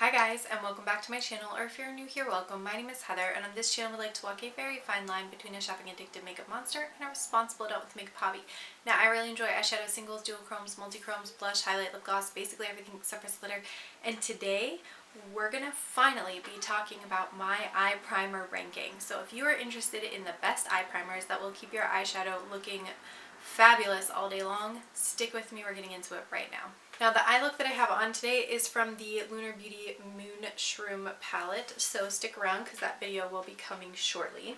Hi guys, and welcome back to my channel, or if you're new here, welcome. My name is Heather, and on this channel we like to walk a very fine line between a shopping addicted makeup monster and a responsible adult with a makeup hobby. Now, I really enjoy eyeshadow, singles, dual chromes, multi-chromes, blush, highlight, lip gloss, basically everything except for glitter. And today, we're gonna finally be talking about my eye primer ranking. So if you are interested in the best eye primers that will keep your eyeshadow looking fabulous all day long, stick with me, we're getting into it right now. Now the eye look that I have on today is from the Lunar Beauty Moon Shroom palette, so stick around because that video will be coming shortly,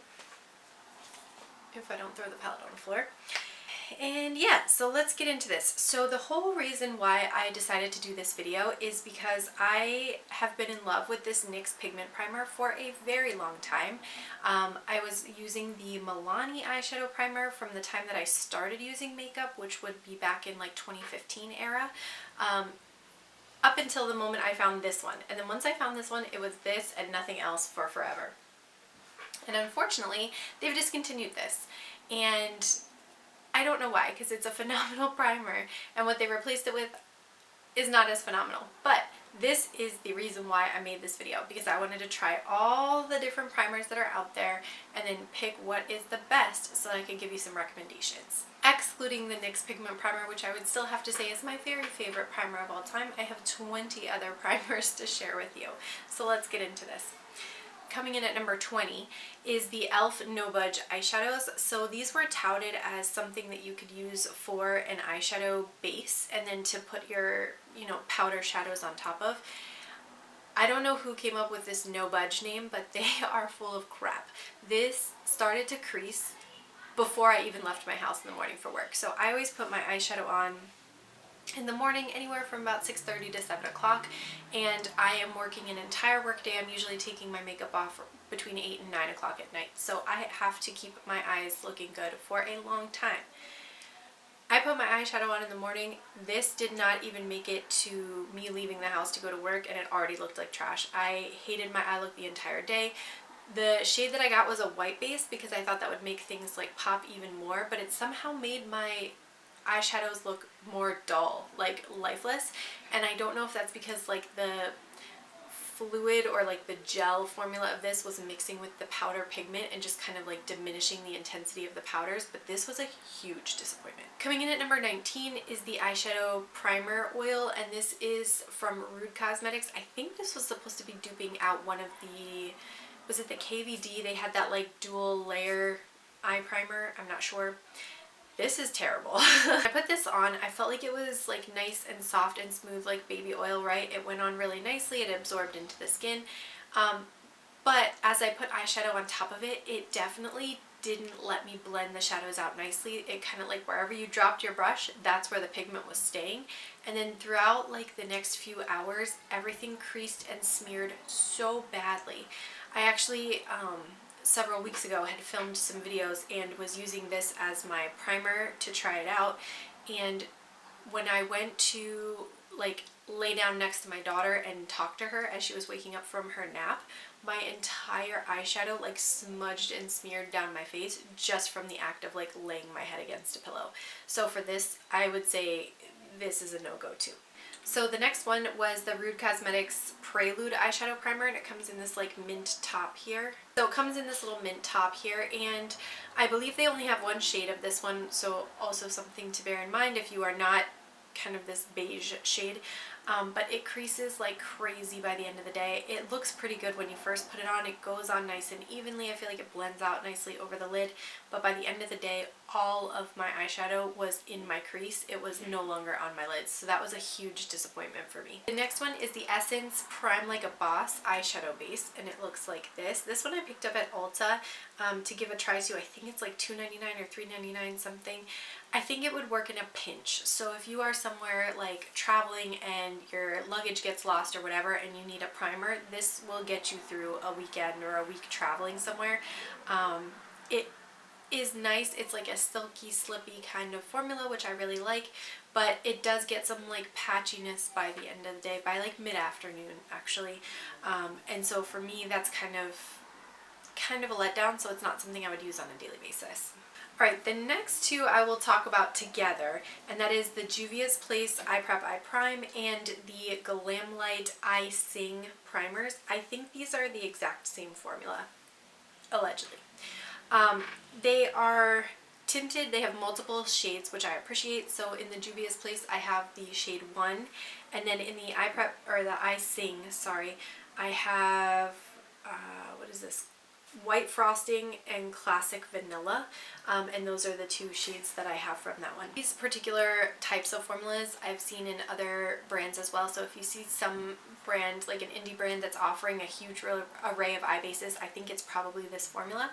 if I don't throw the palette on the floor. And yeah, so let's get into this. So the whole reason why I decided to do this video is because I have been in love with this NYX pigment primer for a very long time. I was using the Milani eyeshadow primer from the time that I started using makeup, which would be back in like 2015 era, up until the moment I found this one. And then once I found this one, it was this and nothing else for forever. And unfortunately, they've discontinued this. And I don't know why, because it's a phenomenal primer, and what they replaced it with is not as phenomenal. But this is the reason why I made this video, because I wanted to try all the different primers that are out there and then pick what is the best so that I could give you some recommendations. Excluding the NYX pigment primer, which I would still have to say is my very favorite primer of all time, I have 20 other primers to share with you. So let's get into this. Coming in at number 20 is the e.l.f. No Budge eyeshadows. So these were touted as something that you could use for an eyeshadow base and then to put your, powder shadows on top of. I don't know who came up with this No Budge name, but they are full of crap. This started to crease before I even left my house in the morning for work. So I always put my eyeshadow on in the morning, anywhere from about 6:30 to 7 o'clock, and I am working an entire work day. I'm usually taking my makeup off between 8 and 9 o'clock at night, so I have to keep my eyes looking good for a long time. I put my eyeshadow on in the morning. This did not even make it to me leaving the house to go to work, and it already looked like trash. I hated my eye look the entire day. The shade that I got was a white base because I thought that would make things like pop even more, but it somehow made my eyeshadows look more dull, like lifeless. And I don't know if that's because like the fluid or like the gel formula of this was mixing with the powder pigment and just kind of like diminishing the intensity of the powders, but this was a huge disappointment. Coming in at number 19 is the eyeshadow primer oil, and this is from Rude Cosmetics. I think this was supposed to be duping out one of the, was it the KVD? They had that like dual layer eye primer, I'm not sure. This is terrible. I put this on, I felt like it was like nice and soft and smooth like baby oil, right? It went on really nicely, it absorbed into the skin. But as I put eyeshadow on top of it, it definitely didn't let me blend the shadows out nicely. It kind of like wherever you dropped your brush, that's where the pigment was staying. And then throughout like the next few hours, everything creased and smeared so badly. I actually, several weeks ago had filmed some videos and was using this as my primer to try it out, and when I went to like lay down next to my daughter and talk to her as she was waking up from her nap, my entire eyeshadow like smudged and smeared down my face just from the act of like laying my head against a pillow. So for this, I would say this is a no-go too. So the next one was the Rude Cosmetics Prelude eyeshadow primer, and it comes in this like mint top here. So it comes in this little mint top here, and I believe they only have one shade of this one, so also something to bear in mind if you are not kind of this beige shade. But it creases like crazy by the end of the day. It looks pretty good when you first put it on. It goes on nice and evenly. I feel like it blends out nicely over the lid, but by the end of the day, all of my eyeshadow was in my crease. It was no longer on my lids, so that was a huge disappointment for me. The next one is the Essence Prime Like a Boss eyeshadow base, and it looks like this. This one I picked up at Ulta to give a try to. I think it's like $2.99 or $3.99 something. I think it would work in a pinch. So if you are somewhere like traveling and your luggage gets lost or whatever and you need a primer, this will get you through a weekend or a week traveling somewhere. It is nice. It's like a silky, slippy kind of formula, which I really like, but it does get some like patchiness by the end of the day, by like mid-afternoon actually. And so for me, that's kind of a letdown, so it's not something I would use on a daily basis. Alright, the next two I will talk about together, and that is the Juvia's Place Eye Prep Eye Prime and the Glamlight Eye Sing primers. I think these are the exact same formula, allegedly. They are tinted, they have multiple shades, which I appreciate. So in the Juvia's Place, I have the shade 1, and then in the Eye Prep, or the Eye Sing, sorry, I have, what is this? White Frosting and Classic Vanilla, and those are the two shades that I have from that one. These particular types of formulas I've seen in other brands as well, so if you see some brand, like an indie brand that's offering a huge array of eye bases, I think it's probably this formula,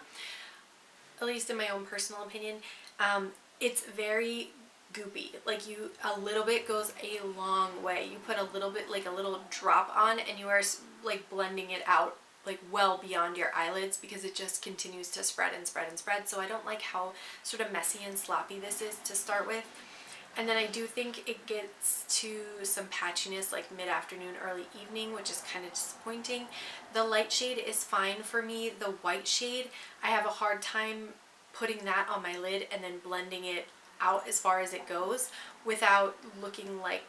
at least in my own personal opinion. It's very goopy, like a little bit goes a long way. You put a little bit, like a little drop on, and you are like blending it out like well beyond your eyelids, because it just continues to spread and spread and spread. So I don't like how sort of messy and sloppy this is to start with. And then I do think it gets to some patchiness like mid-afternoon, early evening, which is kind of disappointing. The light shade is fine for me. The white shade, I have a hard time putting that on my lid and then blending it out as far as it goes without looking like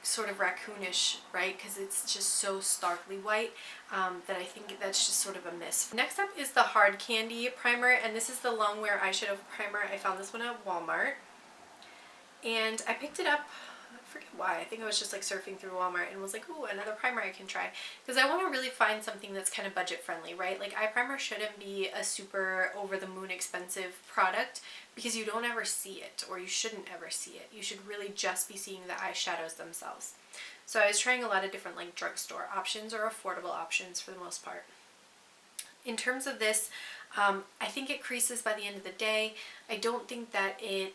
sort of raccoonish, right? Because it's just so starkly white that I think that's just sort of a miss. Next up is the Hard Candy primer, and this is the Long Wear Eyeshadow primer. I found this one at Walmart, and I picked it up, I forget why, I think I was just like surfing through Walmart and was like, ooh, another primer I can try, because I want to really find something that's kind of budget friendly, right? Like eye primer shouldn't be a super over the moon expensive product, because you don't ever see it, or you shouldn't ever see it. You should really just be seeing the eyeshadows themselves. So I was trying a lot of different like drugstore options or affordable options for the most part. In terms of this, I think it creases by the end of the day. I don't think that it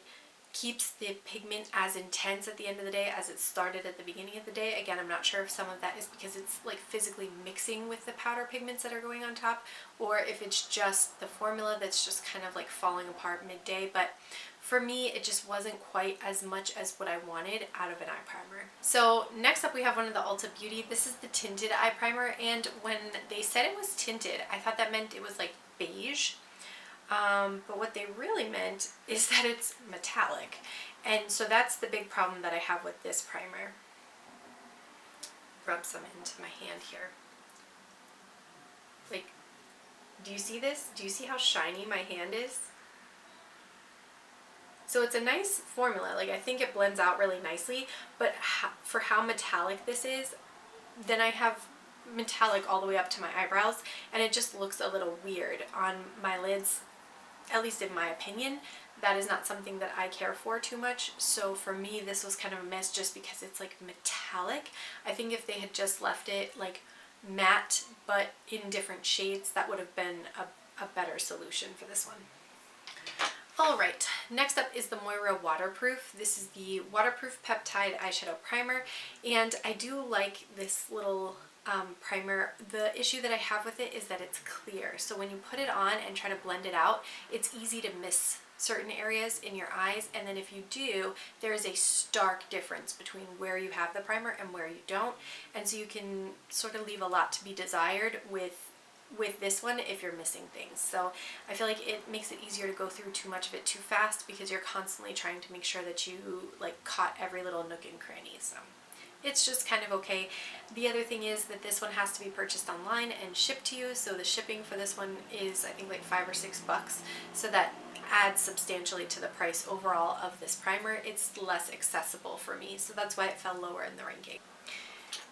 keeps the pigment as intense at the end of the day as it started at the beginning of the day. Again, I'm not sure if some of that is because it's like physically mixing with the powder pigments that are going on top, or if it's just the formula that's just kind of like falling apart midday. But for me, it just wasn't quite as much as what I wanted out of an eye primer. So next up we have one of the Ulta Beauty. This is the tinted eye primer, and when they said it was tinted, I thought that meant it was like beige. But what they really meant is that it's metallic. And so that's the big problem that I have with this primer. Rub some into my hand here. Like, do you see this? Do you see how shiny my hand is? So it's a nice formula. Like, I think it blends out really nicely, but for how metallic this is, then I have metallic all the way up to my eyebrows, and it just looks a little weird on my lids. At least in my opinion, that is not something that I care for too much. So for me, this was kind of a miss just because it's like metallic. I think if they had just left it like matte but in different shades, that would have been a better solution for this one. Alright, next up is the Moira Waterproof. This is the Waterproof Peptide Eyeshadow Primer, and I do like this little primer. The issue that I have with it is that it's clear, so when you put it on and try to blend it out, it's easy to miss certain areas in your eyes, and then if you do, there is a stark difference between where you have the primer and where you don't, and so you can sort of leave a lot to be desired with this one if you're missing things. So I feel like it makes it easier to go through too much of it too fast, because you're constantly trying to make sure that you like caught every little nook and cranny. So it's just kind of okay. The other thing is that this one has to be purchased online and shipped to you, so the shipping for this one is I think like $5 or $6, so that adds substantially to the price overall of this primer. It's less accessible for me, so that's why it fell lower in the ranking.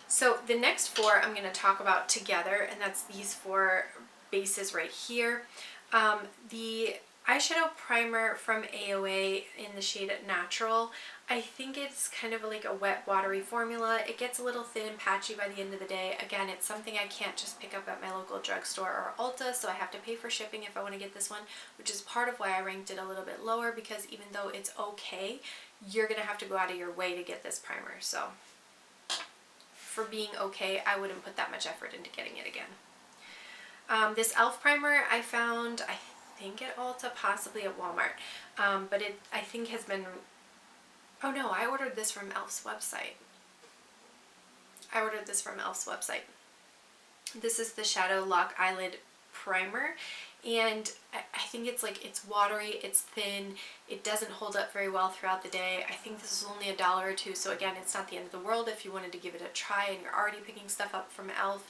So the next four I'm going to talk about together, and that's these four bases right here. The eyeshadow primer from AOA in the shade Natural, I think it's kind of like a wet, watery formula. It gets a little thin and patchy by the end of the day. Again, it's something I can't just pick up at my local drugstore or Ulta, so I have to pay for shipping if I want to get this one, which is part of why I ranked it a little bit lower, because even though it's okay, you're going to have to go out of your way to get this primer. So for being okay, I wouldn't put that much effort into getting it again. This e.l.f. primer I found, I think at Ulta, possibly at Walmart, but it I think has been, oh no, I ordered this from e.l.f.'s website. This is the Shadow Lock Eyelid primer, and I think it's like, it's watery, it's thin, it doesn't hold up very well throughout the day. I think this is only $1 or $2, so again, it's not the end of the world if you wanted to give it a try and you're already picking stuff up from e.l.f.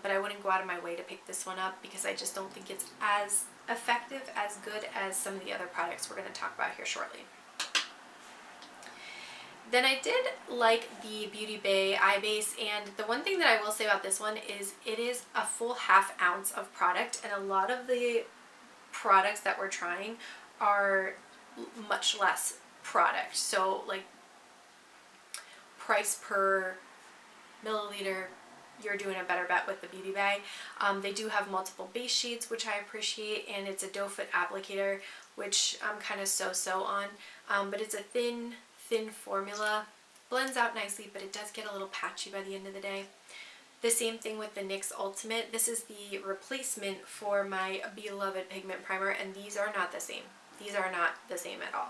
But I wouldn't go out of my way to pick this one up because I just don't think it's as effective, as good as some of the other products we're going to talk about here shortly. Then I did like the Beauty Bay eye base, and the one thing that I will say about this one is it is a full ½ ounce of product, and a lot of the products that we're trying are much less product. So like price per milliliter, you're doing a better bet with the Beauty Bay. They do have multiple base shades, which I appreciate, and it's a doe foot applicator, which I'm kind of so-so on, but it's a thin formula, blends out nicely, but it does get a little patchy by the end of the day. The same thing with the NYX Ultimate. This is the replacement for my beloved pigment primer, and these are not the same. These are not the same at all.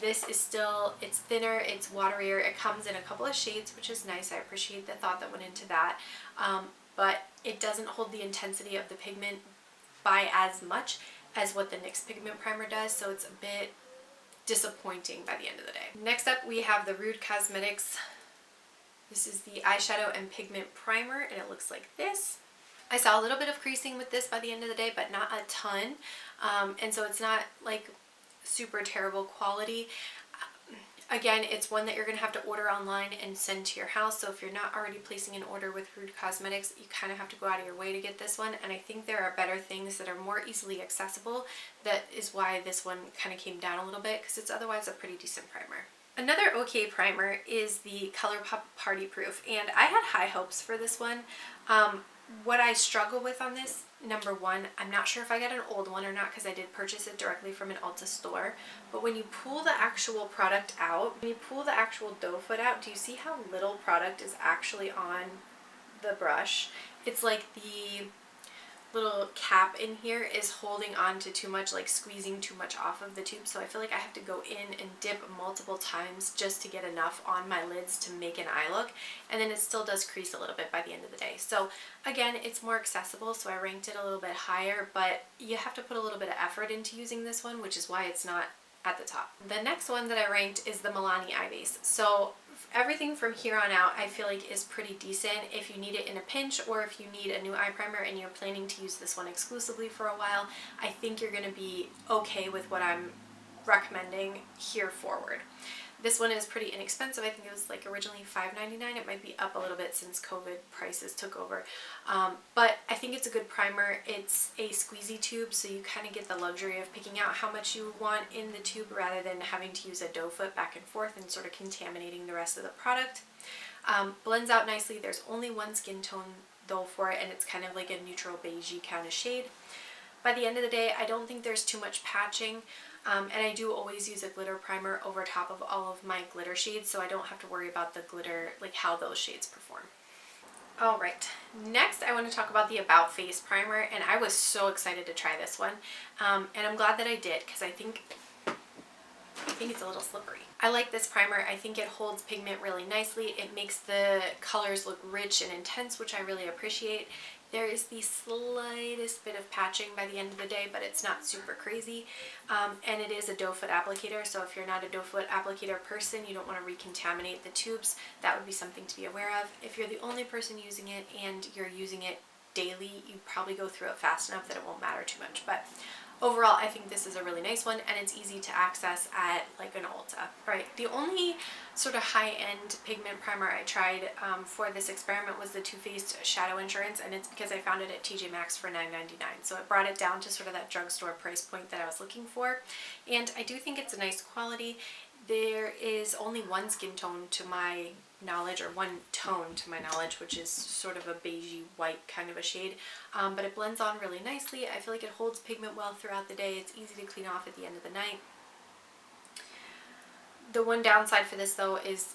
This is still, it's thinner, it's waterier, it comes in a couple of shades, which is nice. I appreciate the thought that went into that, but it doesn't hold the intensity of the pigment by as much as what the NYX pigment primer does, so it's a bit disappointing by the end of the day. Next up, we have the Rude Cosmetics. This is the eyeshadow and pigment primer, and it looks like this. I saw a little bit of creasing with this by the end of the day, but not a ton, and so it's not like super terrible quality. Again, it's one that you're going to have to order online and send to your house, so if you're not already placing an order with Rude Cosmetics, you kind of have to go out of your way to get this one, and I think there are better things that are more easily accessible. That is why this one kind of came down a little bit, because it's otherwise a pretty decent primer. Another okay primer is the ColourPop Party Proof, and I had high hopes for this one. What I struggle with on this, number one, I'm not sure if I got an old one or not because I did purchase it directly from an Ulta store, but when you pull the actual product out, when you pull the actual doe foot out, do you see how little product is actually on the brush? It's like the little cap in here is holding on to too much, like squeezing too much off of the tube, so I feel like I have to go in and dip multiple times just to get enough on my lids to make an eye look, and then it still does crease a little bit by the end of the day. So again, it's more accessible, so I ranked it a little bit higher, but you have to put a little bit of effort into using this one, which is why it's not at the top. The next one that I ranked is the Milani eye base. So everything from here on out I feel like is pretty decent if you need it in a pinch, or if you need a new eye primer and you're planning to use this one exclusively for a while. I think you're going to be okay with what I'm recommending here forward. This one is pretty inexpensive. I think it was like originally $5.99. It might be up a little bit since COVID prices took over. But I think it's a good primer. It's a squeezy tube, so you kind of get the luxury of picking out how much you want in the tube rather than having to use a doe foot back and forth and sort of contaminating the rest of the product. Blends out nicely. There's only one skin tone though for it, and it's kind of like a neutral beigey kind of shade. By the end of the day, I don't think there's too much patching. And I do always use a glitter primer over top of all of my glitter shades, so I don't have to worry about the glitter, like how those shades perform. Alright, next I want to talk about the About Face primer, and I was so excited to try this one, and I'm glad that I did, because I think it's a little slippery. I like this primer. I think it holds pigment really nicely. It makes the colors look rich and intense, which I really appreciate. There is the slightest bit of patching by the end of the day, but it's not super crazy. And it is a doe foot applicator, so if you're not a doe foot applicator person, you don't want to recontaminate the tubes. That would be something to be aware of. If you're the only person using it and you're using it daily, you probably go through it fast enough that it won't matter too much. But overall, I think this is a really nice one, and it's easy to access at like an Ulta. Right, the only sort of high-end pigment primer I tried for this experiment was the Too Faced Shadow Insurance, and it's because I found it at TJ Maxx for $9.99. So it brought it down to sort of that drugstore price point that I was looking for, and I do think it's a nice quality. There is only one skin tone to my knowledge, or one tone to my knowledge, which is sort of a beigey white kind of a shade, but it blends on really nicely. I feel like it holds pigment well throughout the day. It's easy to clean off at the end of the night. The one downside for this though is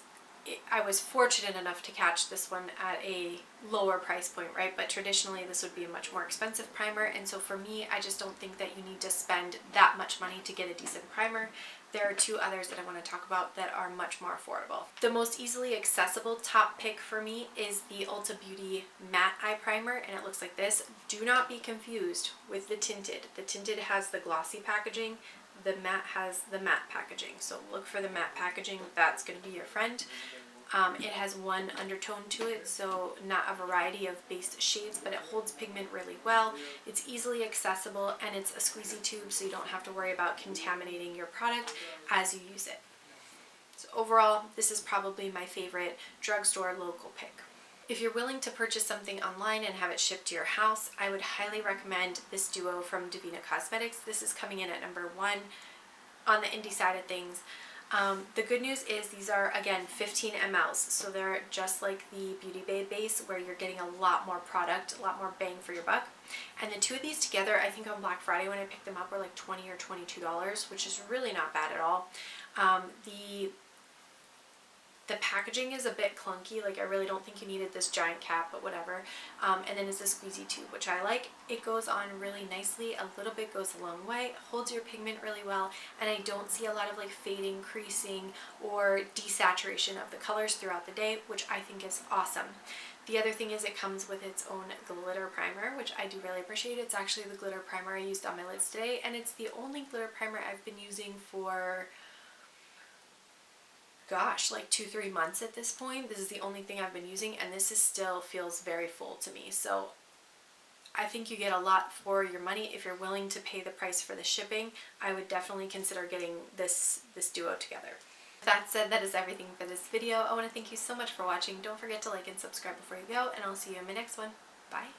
I was fortunate enough to catch this one at a lower price point, right? But traditionally this would be a much more expensive primer, and so for me, I just don't think that you need to spend that much money to get a decent primer. There are two others that I want to talk about that are much more affordable. The most easily accessible top pick for me is the Ulta Beauty Matte Eye eye primer, and it looks like this. Do not be confused with the tinted. The tinted has the glossy packaging. The matte has the matte packaging. So look for the matte packaging. That's going to be your friend. It has one undertone to it, so not a variety of base shades, but it holds pigment really well. It's easily accessible, and it's a squeezy tube, so you don't have to worry about contaminating your product as you use it. So overall, this is probably my favorite drugstore local pick. If you're willing to purchase something online and have it shipped to your house, I would highly recommend this duo from Divina Cosmetics. This is coming in at number 1 on the indie side of things. The good news is these are, again, 15 mLs, so they're just like the Beauty Bay base, where you're getting a lot more product, a lot more bang for your buck. And the two of these together, I think on Black Friday when I picked them up, were like $20 or $22, which is really not bad at all. The packaging is a bit clunky, like I really don't think you needed this giant cap, but whatever. And then it's a squeezy tube, which I like. It goes on really nicely. A little bit goes a long way, holds your pigment really well, and I don't see a lot of like fading, creasing, or desaturation of the colors throughout the day, which I think is awesome. The other thing is it comes with its own glitter primer, which I do really appreciate. It's actually the glitter primer I used on my lids today, and it's the only glitter primer I've been using for, gosh, like 2-3 months at this point. This is the only thing I've been using, and this is still feels very full to me. So I think you get a lot for your money. If you're willing to pay the price for the shipping, I would definitely consider getting this duo together. With that said, that is everything for this video. I want to thank you so much for watching. Don't forget to like and subscribe before you go, and I'll see you in my next one. Bye.